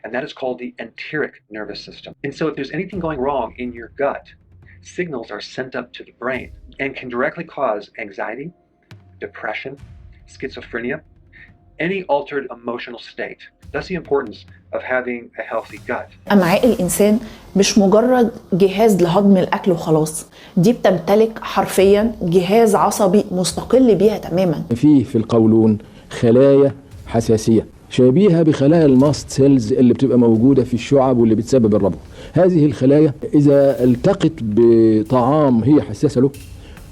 and that is called the enteric nervous system. And so if there's anything going wrong in your gut, signals are sent up to the brain and can directly cause anxiety, depression, schizophrenia, any altered emotional state. That's the importance of having a healthy gut. أمعاء الإنسان مش مجرد جهاز لهضم الأكل وخلاص، دي بتمتلك حرفياً جهاز عصبي مستقل بيها تماماً. في القولون خلايا حساسية شبيهة بخلايا الماست سيلز اللي بتبقى موجودة في الشعب واللي بتسبب الربو. هذه الخلايا إذا التقت بطعام هي حساسة له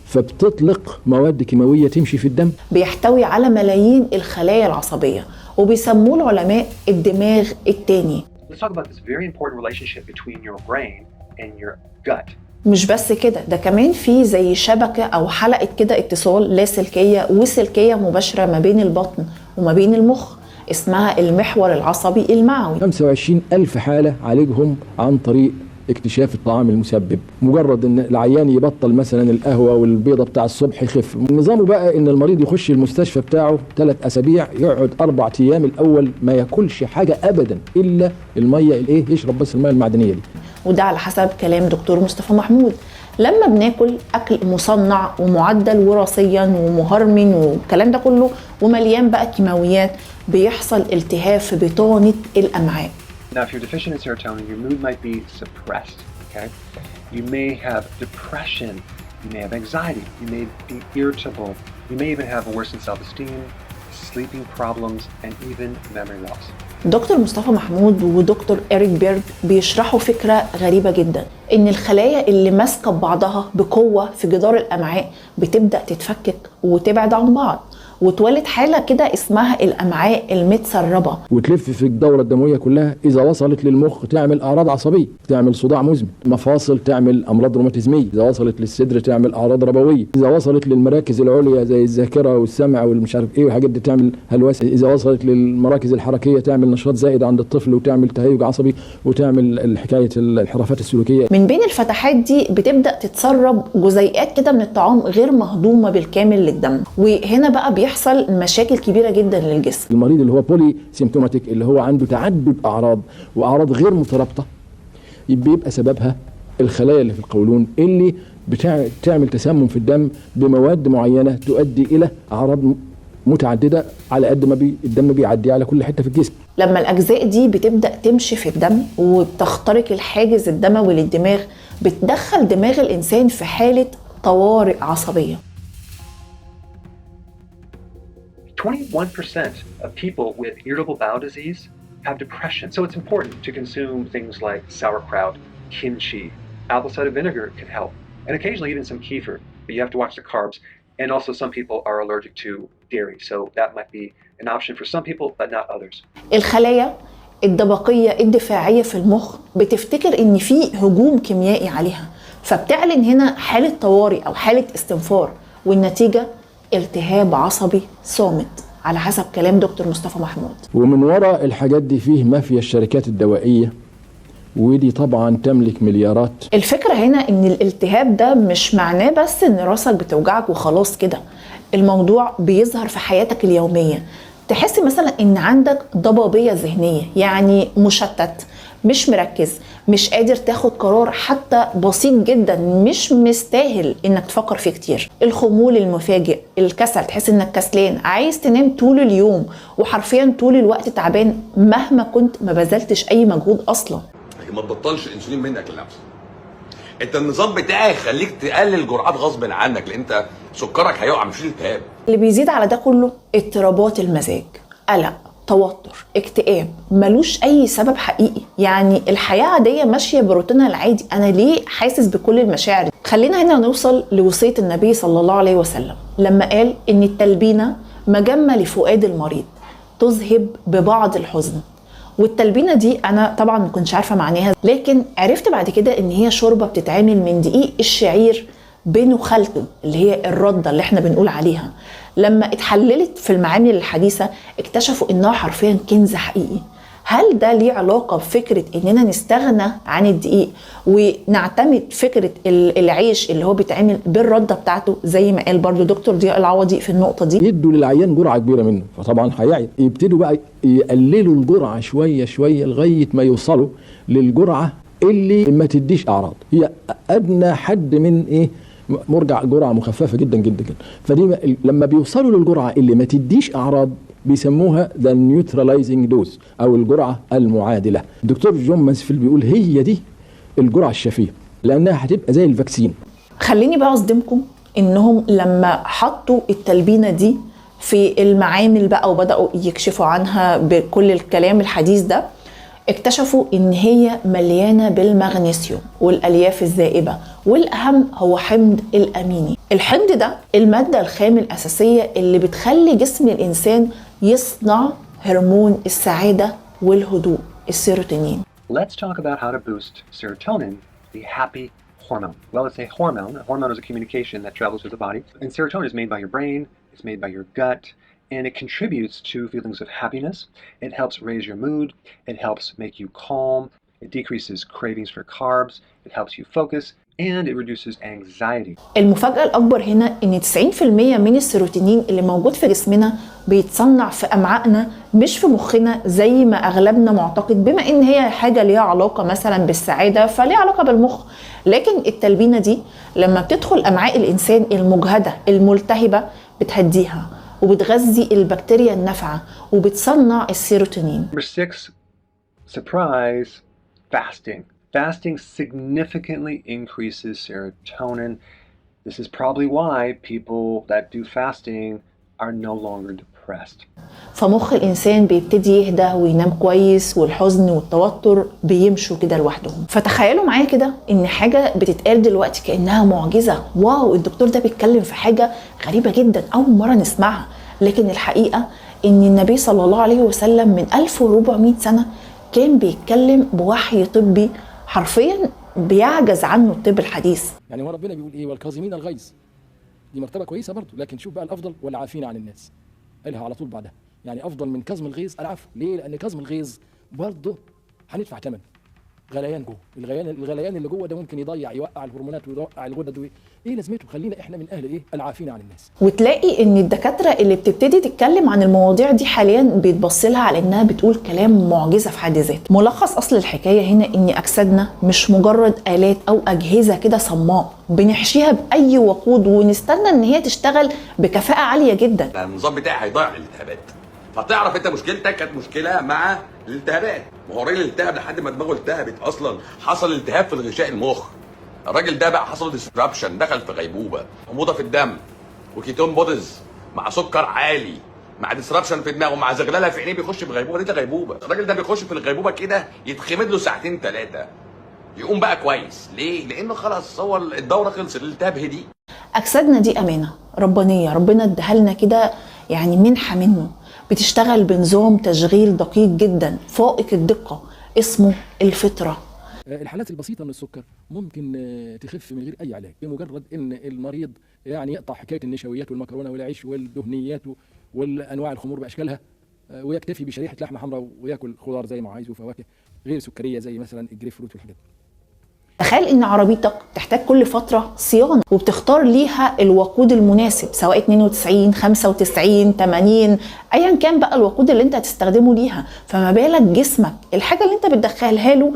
فبتطلق مواد كيماوية تمشي في الدم. بيحتوي على ملايين الخلايا العصبية وبيسموه العلماء الدماغ التاني. Let's talk about this very important relationship between your brain and your gut. مش بس كده، ده كمان في زي شبكة أو حلقة كده اتصال لاسلكية وسلكية مباشرة ما بين البطن وما بين المخ، اسمها المحور العصبي المعوي. 25,000 حالة عالجهم عن طريق اكتشاف الطعام المسبب. مجرد ان العيان يبطل مثلا القهوه والبيضه بتاع الصبح يخف. نظامه بقى ان المريض يخش المستشفى بتاعه 3 أسابيع، يقعد 4 أيام الاول ما ياكلش حاجه ابدا الا الميه يشرب بس الميه المعدنيه دي. وده على حسب كلام دكتور مصطفى محمود. لما بناكل اكل مصنع ومعدل وراثيا ومهرمن والكلام ده كله ومليان بقى كيماويات، بيحصل التهاب في بطانه الامعاء. Now, if you're deficient in serotonin, your mood might be suppressed, okay? You may have depression, you may have anxiety, you may be irritable, you may even have a worsened self-esteem, sleeping problems, and even memory loss. دكتور مصطفى محمود ودكتور إريك بيرج بيشرحوا فكرة غريبة جدا، إن الخلايا اللي ماسكة ببعضها بقوة في جدار الأمعاء بتبدأ تتفكك وتبعد عن بعض، وتولد حالة كده اسمها الأمعاء المتسربة، وتلف في الدورة الدموية كلها. إذا وصلت للمخ تعمل أعراض عصبية، تعمل صداع مزمن، مفاصل تعمل أمراض روماتيزمية، إذا وصلت للصدر تعمل أعراض ربوية، إذا وصلت للمراكز العليا زي الذاكرة والسمع والمش عارف إيه والحاجات دي تعمل هلوسة، إذا وصلت للمراكز الحركية تعمل نشاط زائد عند الطفل وتعمل تهيج عصبي وتعمل حكاية الانحرافات السلوكية. من بين الفتحات دي بتبدأ تتسرب جزيئات كده من الطعام غير مهضومة بالكامل للدم، وهنا بقى بيحصل مشاكل كبيرة جدا للجسم. المريض اللي هو بولي سيمتوماتيك اللي هو عنده تعدد أعراض وأعراض غير مترابطة بيبقى سببها الخلايا اللي في القولون اللي بتعمل تسمم في الدم بمواد معينة تؤدي إلى أعراض متعددة على قد ما الدم بيعدي على كل حتة في الجسم. لما الأجزاء دي بتبدأ تمشي في الدم وبتخترق الحاجز الدموي للدماغ، بتدخل دماغ الإنسان في حالة طوارئ عصبية. 21% of people with irritable bowel disease have depression. So it's important to consume things like sauerkraut, kimchi, apple cider vinegar can help, and occasionally even some kefir, but you have to watch the carbs. And also some people are allergic to dairy, so that might be an option for some people, but not others. الخلايا الدبقية الدفاعية في المخ بتفتكر إن في هجوم كيميائي عليها، فبتعلن هنا حالة طوارئ أو حالة استنفار، والنتيجة التهاب عصبي صامت على حسب كلام دكتور مصطفى محمود. ومن وراء الحاجات دي فيه مافيا الشركات الدوائية، ودي طبعا تملك مليارات. الفكرة هنا ان الالتهاب ده مش معناه بس ان راسك بتوجعك وخلاص كده، الموضوع بيظهر في حياتك اليومية. تحس مثلا ان عندك ضبابية ذهنية، يعني مشتت، مش مركز، مش قادر تاخد قرار حتى بسيط جدا مش مستاهل انك تفكر فيه كتير. الخمول المفاجئ، الكسل، تحس انك كسلان، عايز تنام طول اليوم وحرفيا طول الوقت تعبان مهما كنت ما بذلتش اي مجهود اصلا. ما تبطلش الانسولين منك لنفسك. انت النظام بتاعي يخليك تقلل جرعات غصب عنك، لان انت سكرك هيقع مش التهاب. اللي بيزيد على ده كله اضطرابات المزاج، قلق، توتر، اكتئاب، ملوش اي سبب حقيقي. يعني الحياة عادية ماشية بروتينها العادي، انا ليه حاسس بكل المشاعر؟ خلينا هنا نوصل لوصية النبي صلى الله عليه وسلم لما قال ان التلبينة مجمة لفؤاد المريض تذهب ببعض الحزن. والتلبينة دي انا طبعا ما كنتش عارفة معناها، لكن عرفت بعد كده ان هي شوربة بتتعمل من دقيق الشعير بنخالته اللي هي الردة اللي احنا بنقول عليها. لما اتحللت في المعامل الحديثة اكتشفوا انها حرفيا كنز حقيقي. هل ده ليه علاقة بفكرة اننا نستغنى عن الدقيق ونعتمد فكرة العيش اللي هو بيتعمل بالردة بتاعته زي ما قال برضو دكتور ضياء العوضي في النقطة دي؟ يدوا للعيان جرعة كبيرة منه فطبعا هيعي، يبتدوا بقى يقللوا الجرعة شوية شوية لغاية ما يوصلوا للجرعة اللي ما تديش اعراض، هي ادنى حد من ايه مرجع جرعة مخففة جدا جدا جدا. فدي لما بيوصلوا للجرعة اللي ما تديش اعراض بيسموها ذا نيوتراليزنج دوز او الجرعة المعادلة. الدكتور جون ماسفيلد بيقول هي دي الجرعة الشفية لانها هتبقى زي الفاكسين. خليني بقى اصدمكم انهم لما حطوا التلبينة دي في المعامل بقى وبدأوا يكشفوا عنها بكل الكلام الحديث ده، اكتشفوا ان هي مليانة بالمغنيسيوم والالياف الذائبة، والاهم هو حمض الاميني. الحمض ده المادة الخام الاساسية اللي بتخلي جسم الانسان يصنع هرمون السعادة والهدوء، السيروتونين. Let's talk about how to boost serotonin, the happy hormone. Well, it's a hormone. A hormone is a communication that travels through the body. And serotonin is made by your brain, it's made by your gut, and it contributes to feelings of happiness. It helps raise your mood. It helps make you calm. It decreases cravings for carbs. It helps you focus. And it reduces anxiety. المفاجأة الأكبر هنا إن 90% من السيروتونين اللي موجود في جسمنا بيتصنع في أمعائنا مش في مخنا زي ما أغلبنا معتقد، بما إن هي حاجة ليها علاقة مثلا بالسعادة فليها علاقة بالمخ. لكن التلبينة دي لما بتدخل أمعاء الإنسان المجهدة الملتهبة بتهديها وبتغذي البكتيريا النافعة وبتصنع السيروتونين. Number 6, surprise, fasting. Fasting significantly increases serotonin. This is probably why people that do fasting are no longer depressed. فمخ الإنسان بيبتدي يهدى وينام كويس، والحزن والتوتر بيمشوا كده لوحدهم. فتخيلوا معايا كده إن حاجة بتتقال دلوقتي كأنها معجزة، واو الدكتور ده بيتكلم في حاجة غريبة جدا أول مرة نسمعها. لكن الحقيقة إن النبي صلى الله عليه وسلم من 1400 سنة كان بيتكلم بوحي طبي حرفيا بيعجز عنه الطب الحديث. يعني هو ربنا بيقول ايه؟ والكاظمين الغيظ، دي مرتبه كويسه برضه، لكن شوف بقى الافضل والعافين عن الناس، قالها على طول بعدها. يعني افضل من كظم الغيظ العفو. ليه؟ لان كظم الغيظ برضه هندفع ثمن غليان جوه. الغليان اللي جوه ده ممكن يوقع الهرمونات ويوقع الغدد. ايه لازمته؟ خلينا احنا من اهل ايه؟ العافين عن الناس. وتلاقي ان الدكاتره اللي بتبتدي تتكلم عن المواضيع دي حاليا بيتبص لها على انها بتقول كلام معجزه في حد ذاته. ملخص اصل الحكايه هنا ان اجسادنا مش مجرد الات او اجهزه كده صماء بنحشيها باي وقود ونستنى ان هي تشتغل بكفاءه عاليه جدا. النظام بتاعي هيضيع الالتهابات. فتعرف انت مشكلتك كانت مشكله مع الالتهابات. ما هو الراجل التهب لحد ما دماغه التهبت اصلا، حصل التهاب في الغشاء المخ. الراجل ده بقى حصل ديسربشن، دخل في غيبوبه، حموضه في الدم وكيتون بوديز مع سكر عالي مع ديسربشن في دماغه مع زغلله في عينيه، بيخش في غيبوبه. دي غيبوبه. الراجل ده بيخش في الغيبوبه كده يتخمد له ساعتين 3، يقوم بقى كويس. ليه؟ لانه خلاص هو الدوره خلصت، الالتهاب هدي. اجسادنا دي امانه ربانيه، ربنا اداها لنا كده يعني منحه منه، بتشتغل بنظام تشغيل دقيق جدا فائق الدقه اسمه الفطره. الحالات البسيطه من السكر ممكن تخف من غير اي علاج، بمجرد ان المريض يعني يقطع حكايه النشويات والمكرونه والعيش والدهنيات والانواع الخمور باشكالها، ويكتفي بشريحه لحمه حمراء وياكل خضار زي ما عايز وفواكه غير سكريه زي مثلا الجريب فروت والحاجات. تخيل ان عربيتك تحتاج كل فتره صيانه وبتختار ليها الوقود المناسب، سواء 92 95 80 ايا كان بقى الوقود اللي انت هتستخدمه ليها. فما بالك جسمك الحاجه اللي انت بتدخلها له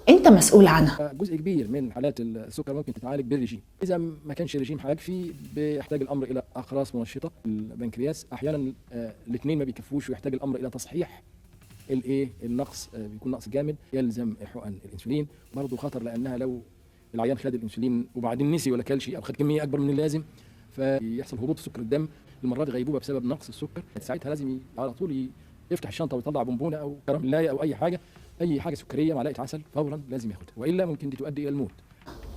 انت مسؤول عنها. جزء كبير من حالات السكر ممكن تتعالج بالرجيم. اذا ما كانش رجيم حيكفي بيحتاج الامر الى اقراص منشطه. البنكرياس احيانا الاثنين ما بيكفوش ويحتاج الامر الى تصحيح النقص، بيكون نقص جامد، يلزم حقن الانسولين. برضه خطر لانها لو العيان خد الانسولين وبعدين نسي ولا كلش او خد كميه اكبر من اللازم فيحصل هبوط سكر الدم، المره دي غيبوبه بسبب نقص السكر. ساعتها لازم على طول يفتح الشنطه ويطلع بونبونه او كراميلايه او اي حاجه سكريه، معلقه عسل فورا لازم ياخدها، والا ممكن دي تؤدي الى الموت.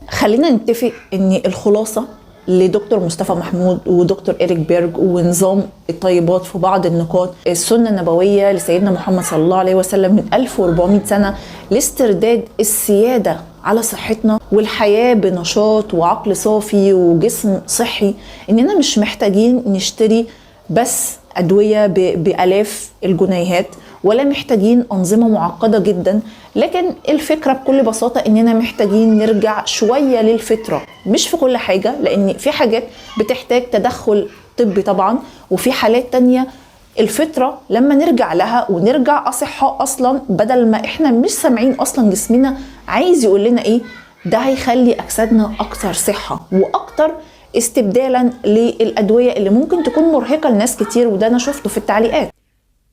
خلينا نتفق ان الخلاصه لدكتور مصطفى محمود ودكتور إريك بيرج ونظام الطيبات في بعض النقاط، السنة النبوية لسيدنا محمد صلى الله عليه وسلم من 1400 سنة لاسترداد السيادة على صحتنا والحياة بنشاط وعقل صافي وجسم صحي، إننا مش محتاجين نشتري بس أدوية بآلاف الجنيهات ولا محتاجين أنظمة معقدة جدا، لكن الفكرة بكل بساطة إننا محتاجين نرجع شوية للفطرة، مش في كل حاجة، لأن في حاجات بتحتاج تدخل طبي طبعا، وفي حالات تانية الفطرة لما نرجع لها ونرجع أصحاء أصلا، بدل ما إحنا مش سامعين أصلا جسمنا عايز يقول لنا إيه، ده هيخلي أجسادنا أكتر صحة وأكتر استبدالا للأدوية اللي ممكن تكون مرهقة لناس كتير، وده أنا شفته في التعليقات.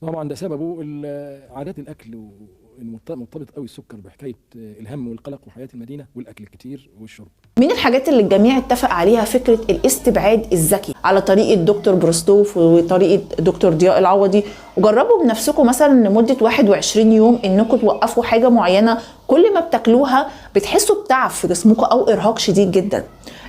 طبعا ده سببه عادات الاكل مرتبط قوي السكر بحكايه الهم والقلق وحياه المدينه والاكل الكتير والشرب. من الحاجات اللي الجميع اتفق عليها فكرة الاستبعاد الذكي على طريقة دكتور بروستوف وطريقة دكتور ضياء العوضي، وجربوا بنفسكم مثلا لمدة 21 يوم انكم توقفوا حاجة معينة كل ما بتاكلوها بتحسوا بتعب في جسمكم او ارهاق شديد جدا،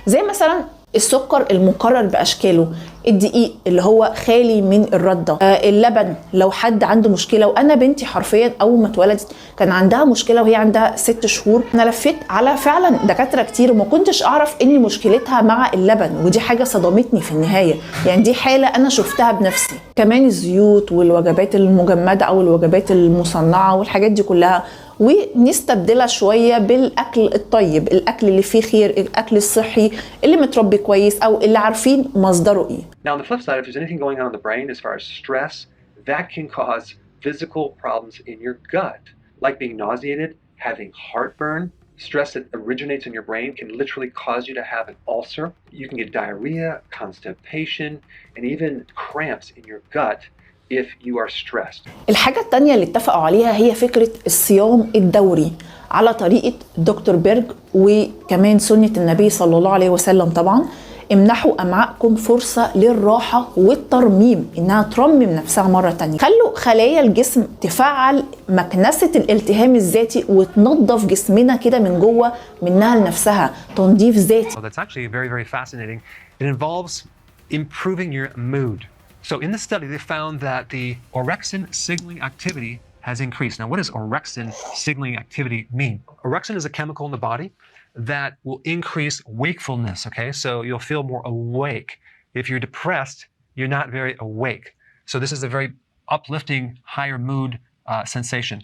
زي مثلا السكر المكرر باشكاله، الدقيق اللي هو خالي من الرده، اللبن لو حد عنده مشكله. وانا بنتي حرفيا اول ما اتولدت كان عندها مشكله وهي عندها 6 شهور. انا لفيت على فعلا دكاتره كتير وما كنتش اعرف ان مشكلتها مع اللبن، ودي حاجه صدمتني في النهايه، يعني دي حاله انا شفتها بنفسي. كمان الزيوت والوجبات المجمده او الوجبات المصنعه والحاجات دي كلها، ونستبدلها شويه بالاكل الطيب، الاكل اللي فيه خير، الاكل الصحي اللي متربي كويس او اللي عارفين مصدره ايه. Now, on the flip side, if there's anything going on in the brain as far as stress, that can cause physical problems in your gut, like being nauseated, having heartburn. Stress that originates in your brain can literally cause you to have an ulcer. You can get diarrhea, constipation, and even cramps in your gut if you are stressed. الحاجة التانية اللي اتفقوا عليها هي فكرة الصيام الدوري على طريقة دكتور بيرج وكمان سنة النبي صلى الله عليه وسلم. طبعا امنحوا أمعائكم فرصة للراحة والترميم، إنها ترمم نفسها مرة تانية. خلوا خلايا الجسم تفعل مكنسة الالتهام الذاتي وتنظف جسمنا كده من جوه منها لنفسها، تنظيف ذاتي. Well, that's actually very, very fascinating. It involves improving your mood. So in the study, they found that the orexin signaling activity has increased. Now, what does orexin signaling activity mean? Orexin is a chemical in the body that will increase wakefulness, okay? So you'll feel more awake. If you're depressed, you're not very awake. So this is a very uplifting, higher mood sensation.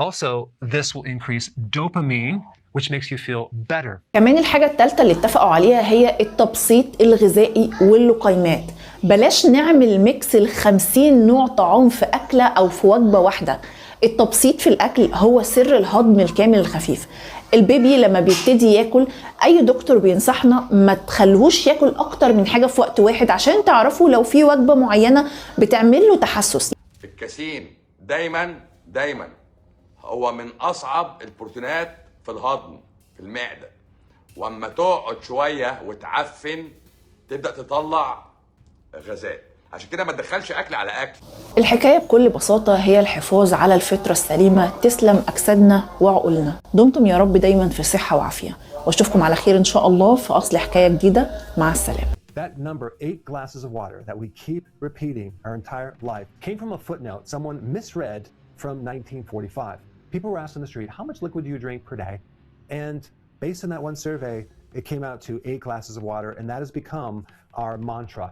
Also, this will increase dopamine, which makes you feel better. كمان الحاجة الثالثة اللي اتفقوا عليها هي التبسيط الغذائي واللقيمات. بلاش نعمل ميكس ال50 نوع طعام في أكلة أو في وجبة واحدة. التبسيط في الأكل هو سر الهضم الكامل الخفيف. البيبي لما بيبتدي ياكل، أي دكتور بينصحنا ما تخلوهوش ياكل أكتر من حاجة في وقت واحد، عشان تعرفوا لو في وجبة معينة بتعمل له تحسس. الكاسين دايما هو من أصعب البروتينات في الهضم في المعدة، واما تقعد شوية وتعفن تبدأ تطلع غازات، عشان كده ما تدخلش أكل على أكل. الحكاية بكل بساطة هي الحفاظ على الفطرة السليمة، تسلم أجسادنا وعقولنا. دمتم يا رب دايما في صحة وعافية، واشوفكم على خير إن شاء الله في أصل حكاية جديدة. مع السلامة. That number, 8 glasses of water that we keep repeating our entire life, came from a footnote someone misread from 1945. People were asked on the street, how much liquid do you drink per day? And based on that one survey, it came out to 8 glasses of water, and that has become our mantra.